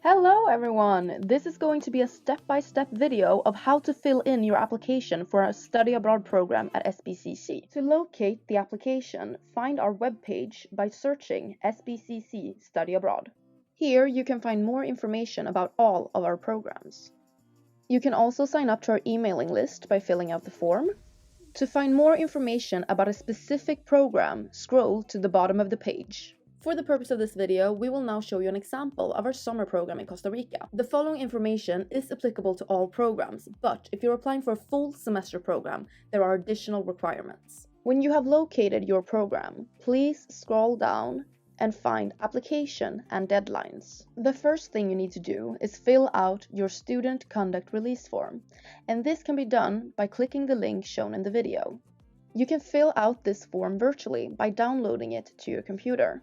Hello everyone! This is going to be a step-by-step video of how to fill in your application for a study abroad program at SBCC. To locate the application, find our webpage by searching SBCC Study Abroad. Here you can find more information about all of our programs. You can also sign up to our emailing list by filling out the form. To find more information about a specific program, scroll to the bottom of the page. For the purpose of this video, we will now show you an example of our summer program in Costa Rica. The following information is applicable to all programs, but if you're applying for a full semester program, there are additional requirements. When you have located your program, please scroll down and find application and deadlines. The first thing you need to do is fill out your student conduct release form, and this can be done by clicking the link shown in the video. You can fill out this form virtually by downloading it to your computer.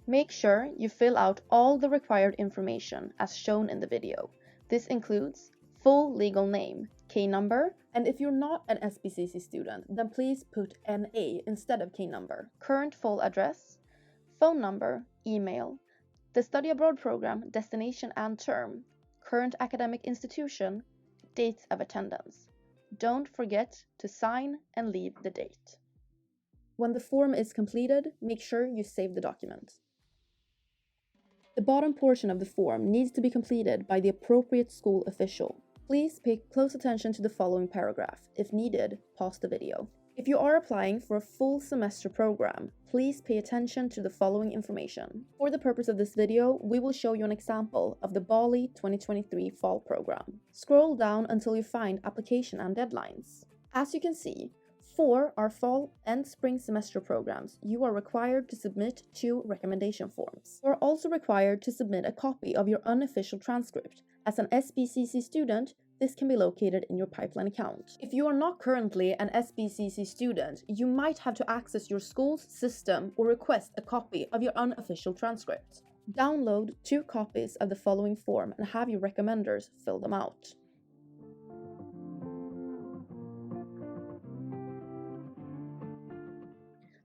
Make sure you fill out all the required information as shown in the video. This includes full legal name, K number, and if you're not an SBCC student, then please put NA instead of K number. Current full address, phone number, email, the study abroad program, destination and term, current academic institution, dates of attendance. Don't forget to sign and leave the date. When the form is completed, make sure you save the document. The bottom portion of the form needs to be completed by the appropriate school official. Please pay close attention to the following paragraph. If needed, pause the video. If you are applying for a full semester program, please pay attention to the following information. For the purpose of this video, we will show you an example of the Bali 2023 fall program. Scroll down until you find application and deadlines. As you can see, for our fall and spring semester programs, you are required to submit 2 recommendation forms. You are also required to submit a copy of your unofficial transcript. As an SBCC student, this can be located in your pipeline account. If you are not currently an SBCC student, you might have to access your school's system or request a copy of your unofficial transcript. Download 2 copies of the following form and have your recommenders fill them out.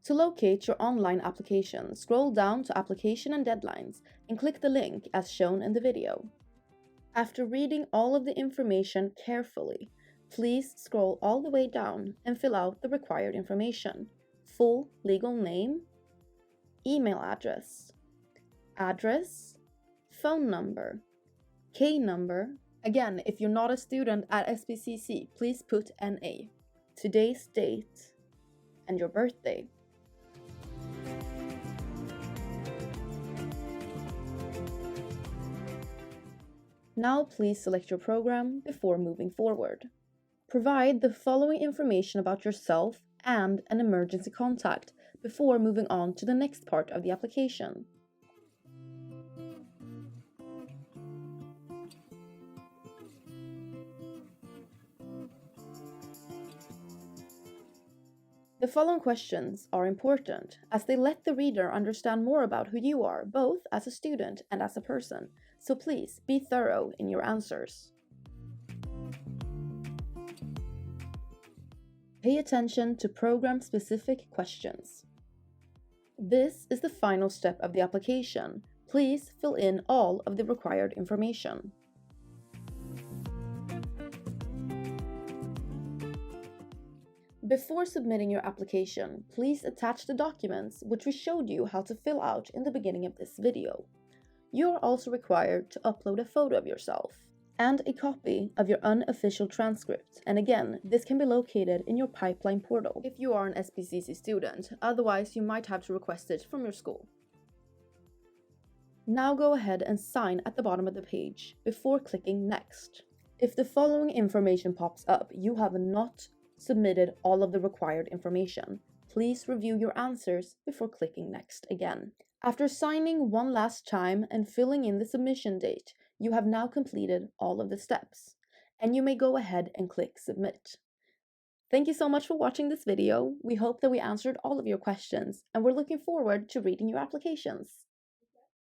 To locate your online application, scroll down to Application and Deadlines and click the link as shown in the video. After reading all of the information carefully, please scroll all the way down and fill out the required information: full legal name, email address, phone number, K number. Again, if you're not a student at SBCC, please put NA, today's date, and your birthday. Now please select your program before moving forward. Provide the following information about yourself and an emergency contact before moving on to the next part of the application. The following questions are important as they let the reader understand more about who you are, both as a student and as a person. So please be thorough in your answers. Pay attention to program-specific questions. This is the final step of the application. Please fill in all of the required information. Before submitting your application, please attach the documents which we showed you how to fill out in the beginning of this video. You are also required to upload a photo of yourself and a copy of your unofficial transcript, and again, this can be located in your pipeline portal if you are an SBCC student, otherwise you might have to request it from your school. Now go ahead and sign at the bottom of the page before clicking Next. If the following information pops up, you have not submitted all of the required information. Please review your answers before clicking Next again. After signing one last time and filling in the submission date, you have now completed all of the steps, and you may go ahead and click Submit. Thank you so much for watching this video. We hope that we answered all of your questions, and we're looking forward to reading your applications.